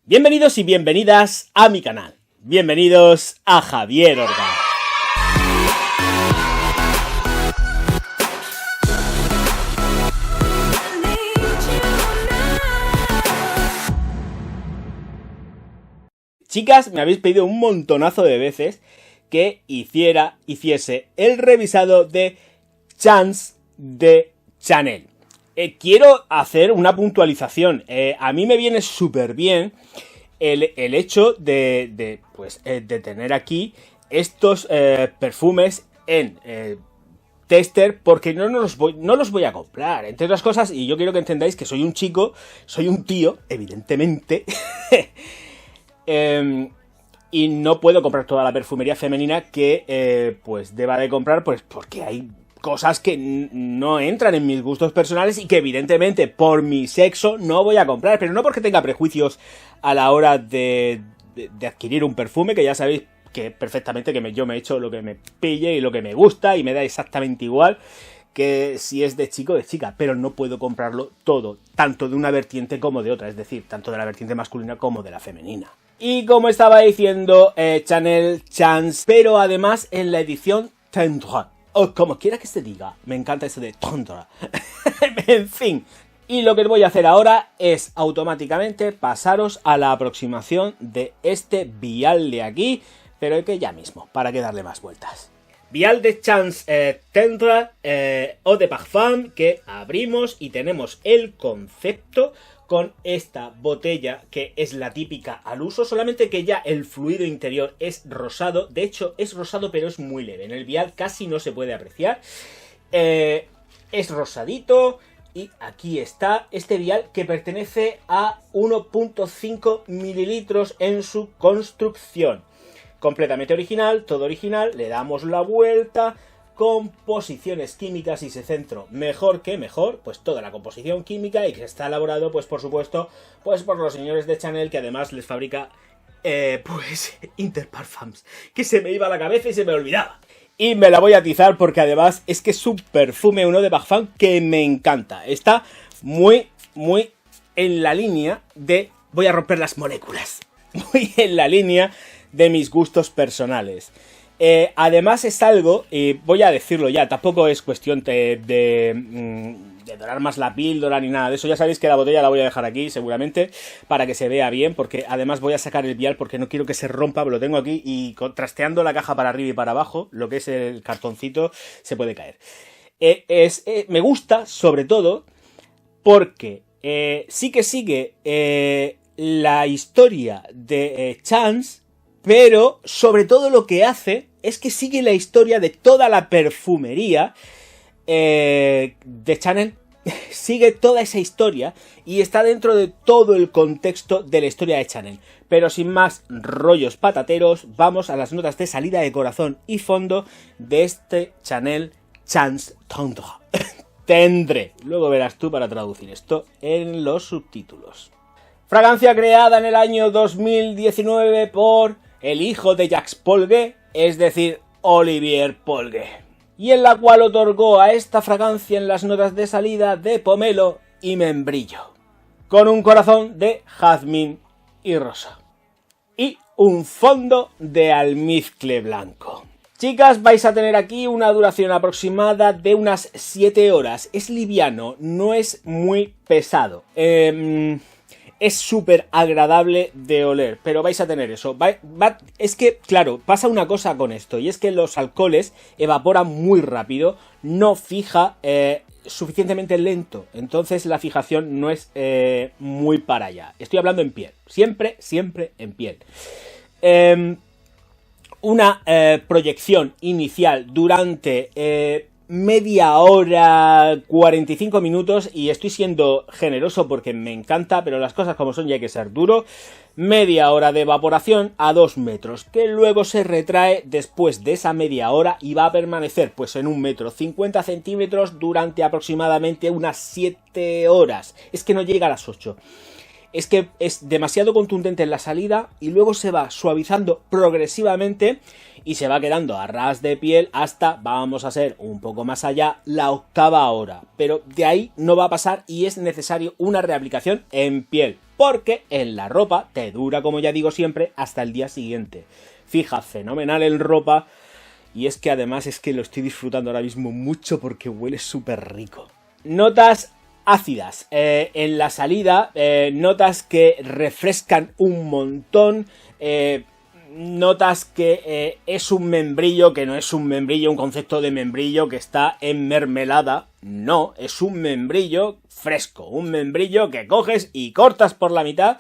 Bienvenidos y bienvenidas a mi canal. Bienvenidos a Javier Orgaz. Chicas, me habéis pedido un montonazo de veces que hiciese el revisado de Chance de Chanel. Quiero hacer una puntualización. A mí me viene súper bien el hecho de tener aquí estos perfumes en tester, porque no los voy a comprar, entre otras cosas, y yo quiero que entendáis que soy un chico, soy un tío, evidentemente, y no puedo comprar toda la perfumería femenina que pues deba de comprar, pues porque hay cosas que no entran en mis gustos personales y que evidentemente por mi sexo no voy a comprar, pero no porque tenga prejuicios a la hora de adquirir un perfume, que ya sabéis que perfectamente que yo me echo lo que me pille y lo que me gusta y me da exactamente igual que si es de chico o de chica, pero no puedo comprarlo todo, tanto de una vertiente como de otra, es decir, tanto de la vertiente masculina como de la femenina. Y como estaba diciendo, Chanel Chance, pero además en la edición Tendre, o como quiera que se diga, me encanta eso de Tendre. En fin, y lo que voy a hacer ahora es automáticamente pasaros a la aproximación de este vial de aquí, pero que ya mismo, para que darle más vueltas. Vial de Chance Tendre Eau de Parfum que abrimos y tenemos el concepto con esta botella que es la típica al uso, solamente que ya el fluido interior es rosado. De hecho es rosado pero es muy leve, en el vial casi no se puede apreciar. Es rosadito y aquí está este vial que pertenece a 1.5 mililitros en su construcción. Completamente original, todo original, le damos la vuelta, composiciones químicas y se centro mejor que mejor, pues toda la composición química y que está elaborado, pues por supuesto, pues por los señores de Chanel, que además les fabrica, pues Interparfums, que se me iba a la cabeza y se me olvidaba. Y me la voy a atizar porque además es que es un perfume, uno de Parfum que me encanta, está muy en la línea de, voy a romper las moléculas, muy en la línea de mis gustos personales. Además es algo, y voy a decirlo ya, tampoco es cuestión de dorar más la píldora ni nada de eso. Ya sabéis que la botella la voy a dejar aquí seguramente para que se vea bien, porque además voy a sacar el vial porque no quiero que se rompa, lo tengo aquí y contrasteando la caja para arriba y para abajo, lo que es el cartoncito, se puede caer. Me gusta sobre todo porque sí que sigue la historia de Chance, pero sobre todo lo que hace es que sigue la historia de toda la perfumería de Chanel. Sigue toda esa historia y está dentro de todo el contexto de la historia de Chanel. Pero sin más rollos patateros, vamos a las notas de salida de corazón y fondo de este Chanel Chance Tendre. Tendre. Luego verás tú para traducir esto en los subtítulos. Fragancia creada en el año 2019 por el hijo de Jacques Polguet, es decir, Olivier Polguet, y en la cual otorgó a esta fragancia en las notas de salida de pomelo y membrillo, con un corazón de jazmín y rosa, y un fondo de almizcle blanco. Chicas, vais a tener aquí una duración aproximada de unas 7 horas. Es liviano, no es muy pesado. Es súper agradable de oler, pero vais a tener eso. Es que, claro, pasa una cosa con esto, y es que los alcoholes evaporan muy rápido, no fija suficientemente lento, entonces la fijación no es muy para allá. Estoy hablando en piel, siempre en piel. Una proyección inicial durante media hora, 45 minutos, y estoy siendo generoso porque me encanta, pero las cosas como son y hay que ser duro. Media hora de evaporación a 2 metros, que luego se retrae después de esa media hora y va a permanecer pues en 1 metro 50 centímetros durante aproximadamente unas 7 horas. Es que no llega a las 8. es que es demasiado contundente en la salida y luego se va suavizando progresivamente y se va quedando a ras de piel hasta, vamos a ser un poco más allá, la 8ª hora. Pero de ahí no va a pasar y es necesario una reaplicación en piel, porque en la ropa te dura, como ya digo siempre, hasta el día siguiente. Fija fenomenal en ropa y es que además es que lo estoy disfrutando ahora mismo mucho porque huele súper rico. Notas ácidas en la salida, notas que refrescan un montón, notas que es un membrillo, que no es un membrillo, un concepto de membrillo que está en mermelada, no, es un membrillo fresco, un membrillo que coges y cortas por la mitad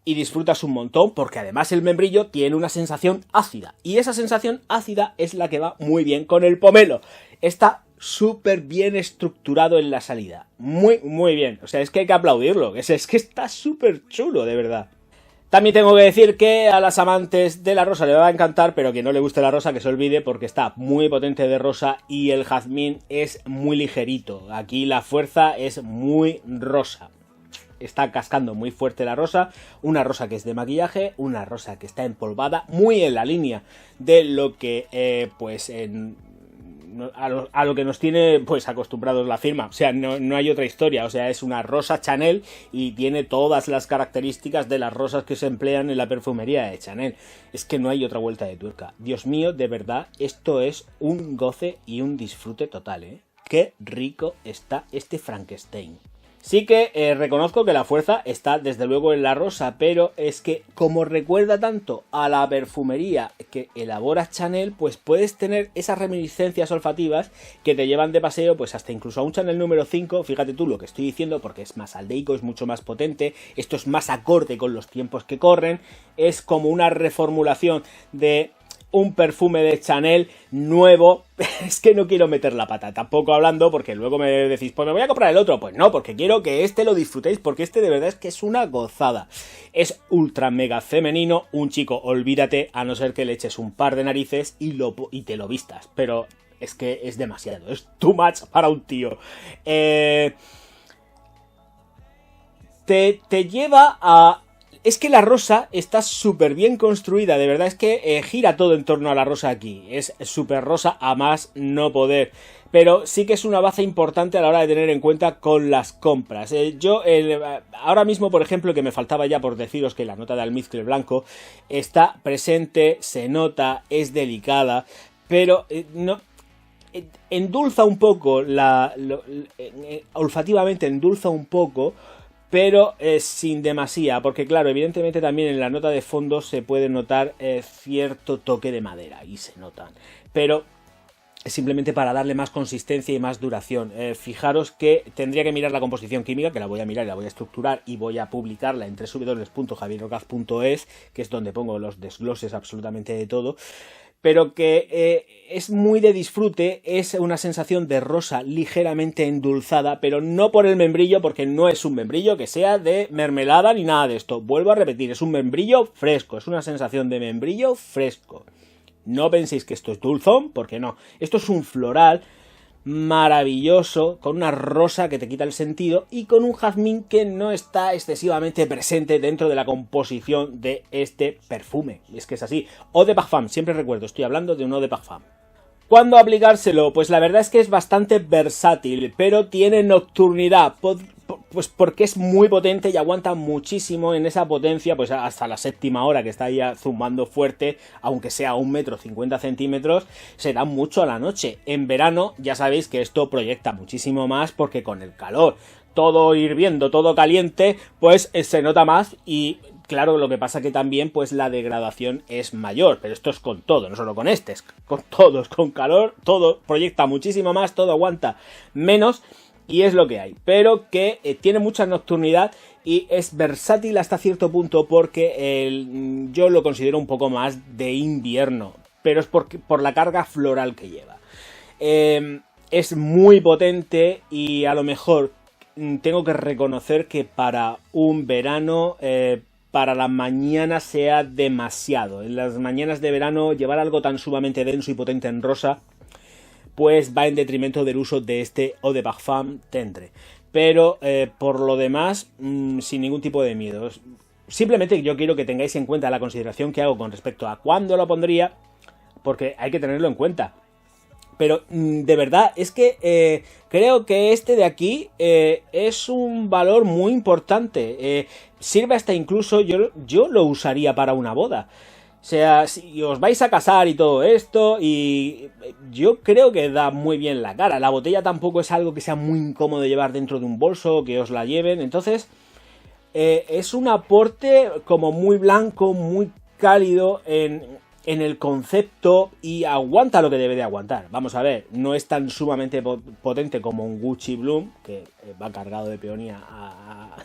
y disfrutas un montón, porque además el membrillo tiene una sensación ácida, y esa sensación ácida es la que va muy bien con el pomelo. Está súper bien estructurado en la salida, muy muy bien, o sea, es que hay que aplaudirlo, es que está súper chulo, de verdad. También tengo que decir que a las amantes de la rosa le va a encantar, pero que no le guste la rosa que se olvide porque está muy potente de rosa y el jazmín es muy ligerito. Aquí la fuerza es muy rosa. Está cascando muy fuerte la rosa, una rosa que es de maquillaje, una rosa que está empolvada, muy en la línea de lo que a lo que nos tiene pues acostumbrados la firma, o sea, no hay otra historia, o sea, es una rosa Chanel y tiene todas las características de las rosas que se emplean en la perfumería de Chanel. Es que no hay otra vuelta de tuerca. Dios mío, de verdad, esto es un goce y un disfrute total, ¿eh? Qué rico está este Frankenstein. Sí que reconozco que la fuerza está desde luego en la rosa, pero es que como recuerda tanto a la perfumería que elabora Chanel, pues puedes tener esas reminiscencias olfativas que te llevan de paseo pues hasta incluso a un Chanel número 5, fíjate tú lo que estoy diciendo, porque es más aldeico, es mucho más potente, esto es más acorde con los tiempos que corren, es como una reformulación de un perfume de Chanel nuevo. Es que no quiero meter la pata tampoco hablando, porque luego me decís, pues me voy a comprar el otro. Pues no, porque quiero que este lo disfrutéis, porque este de verdad es que es una gozada. Es ultra mega femenino, un chico, olvídate, a no ser que le eches un par de narices y te lo vistas, pero es que es demasiado, es too much para un tío. Te lleva a... Es que la rosa está súper bien construida, de verdad es que gira todo en torno a la rosa aquí, es súper rosa a más no poder, pero sí que es una baza importante a la hora de tener en cuenta con las compras. Ahora mismo, por ejemplo, que me faltaba ya por deciros que la nota de almizcle blanco está presente, se nota, es delicada, pero no... endulza un poco, olfativamente endulza un poco, pero sin demasía, porque claro, evidentemente también en la nota de fondo se puede notar cierto toque de madera, y se notan, pero es simplemente para darle más consistencia y más duración. Fijaros que tendría que mirar la composición química, que la voy a mirar y la voy a estructurar y voy a publicarla en www.javierrocaz.es, que es donde pongo los desgloses absolutamente de todo, pero que es muy de disfrute, es una sensación de rosa ligeramente endulzada, pero no por el membrillo, porque no es un membrillo que sea de mermelada ni nada de esto. Vuelvo a repetir, es un membrillo fresco, es una sensación de membrillo fresco. No penséis que esto es dulzón, porque no. Esto es un floral maravilloso, con una rosa que te quita el sentido y con un jazmín que no está excesivamente presente dentro de la composición de este perfume. Es que es así. Eau de Parfum, siempre recuerdo, estoy hablando de un Eau de Parfum. ¿Cuándo aplicárselo? Pues la verdad es que es bastante versátil, pero tiene nocturnidad, pues porque es muy potente y aguanta muchísimo en esa potencia, pues hasta la 7ª hora que está ya zumbando fuerte, aunque sea 1,50 m, se da mucho a la noche. En verano ya sabéis que esto proyecta muchísimo más porque con el calor, todo hirviendo, todo caliente, pues se nota más y... Claro, lo que pasa que también pues la degradación es mayor, pero esto es con todo, no solo con este, es con todos, con calor, todo proyecta muchísimo más, todo aguanta menos y es lo que hay, pero que tiene mucha nocturnidad y es versátil hasta cierto punto porque yo lo considero un poco más de invierno, pero es por la carga floral que lleva. Es muy potente y a lo mejor tengo que reconocer que para un verano... para la mañana sea demasiado. En las mañanas de verano llevar algo tan sumamente denso y potente en rosa pues va en detrimento del uso de este Eau de Parfum Tendre. pero por lo demás, sin ningún tipo de miedo. Simplemente yo quiero que tengáis en cuenta la consideración que hago con respecto a cuándo lo pondría, porque hay que tenerlo en cuenta. Pero de verdad, es que creo que este de aquí es un valor muy importante. Sirve hasta incluso, yo lo usaría para una boda. O sea, si os vais a casar y todo esto, y yo creo que da muy bien la cara. La botella tampoco es algo que sea muy incómodo de llevar dentro de un bolso, que os la lleven. Entonces, es un aporte como muy blanco, muy cálido en el concepto, y aguanta lo que debe de aguantar. Vamos a ver, no es tan sumamente potente como un Gucci Bloom, que va cargado de peonía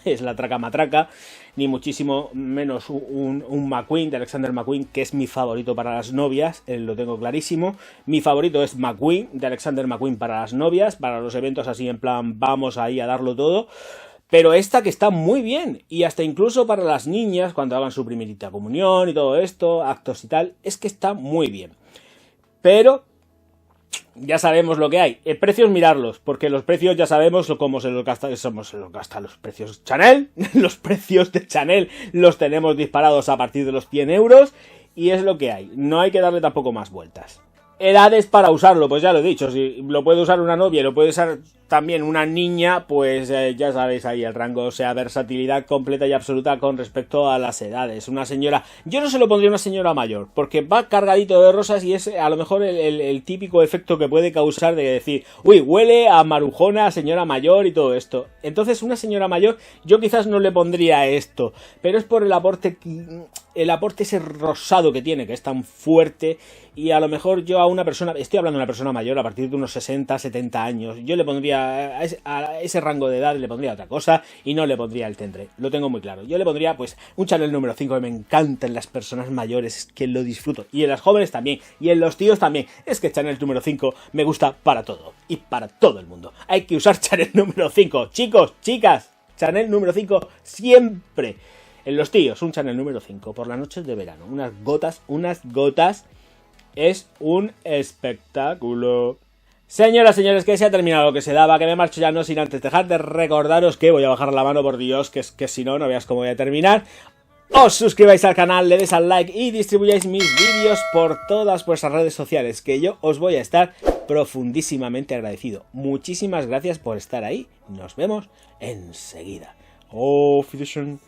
es la traca matraca, ni muchísimo menos un McQueen de Alexander McQueen, que es mi favorito para las novias, lo tengo clarísimo. Mi favorito es McQueen de Alexander McQueen para las novias, para los eventos así en plan vamos ahí a darlo todo. Pero esta que está muy bien, y hasta incluso para las niñas, cuando hagan su primerita comunión y todo esto, actos y tal, es que está muy bien. Pero ya sabemos lo que hay. Precios, mirarlos, porque los precios ya sabemos cómo se los gasta los precios Chanel. Los precios de Chanel los tenemos disparados a partir de los 100 euros, y es lo que hay. No hay que darle tampoco más vueltas. Edades para usarlo, pues ya lo he dicho, si lo puede usar una novia y lo puede usar también una niña, pues ya sabéis ahí el rango, o sea, versatilidad completa y absoluta con respecto a las edades. Una señora, yo no se lo pondría a una señora mayor, porque va cargadito de rosas y es a lo mejor el típico efecto que puede causar de decir, uy, huele a marujona, señora mayor y todo esto. Entonces una señora mayor, yo quizás no le pondría esto, pero es por el aporte ese rosado que tiene, que es tan fuerte, y a lo mejor yo a una persona, estoy hablando de una persona mayor a partir de unos 60, 70 años, yo le pondría a ese rango de edad, le pondría otra cosa y no le pondría el tendre, lo tengo muy claro. Yo le pondría pues un Chanel número 5, que me encanta en las personas mayores, que lo disfruto, y en las jóvenes también, y en los tíos también. Es que Chanel número 5 me gusta para todo, y para todo el mundo. Hay que usar Chanel número 5, chicos, chicas, Chanel número 5 siempre. En los tíos, un Chanel número 5 por las noches de verano. Unas gotas. Es un espectáculo. Señoras, señores, que se ha terminado lo que se daba, que me marcho ya, no sin antes dejar de recordaros que voy a bajar la mano, por Dios, que si no, no veas cómo voy a terminar. Os suscribáis al canal, le deis al like y distribuyáis mis vídeos por todas vuestras redes sociales, que yo os voy a estar profundísimamente agradecido. Muchísimas gracias por estar ahí. Nos vemos enseguida. Auf Wiedersehen.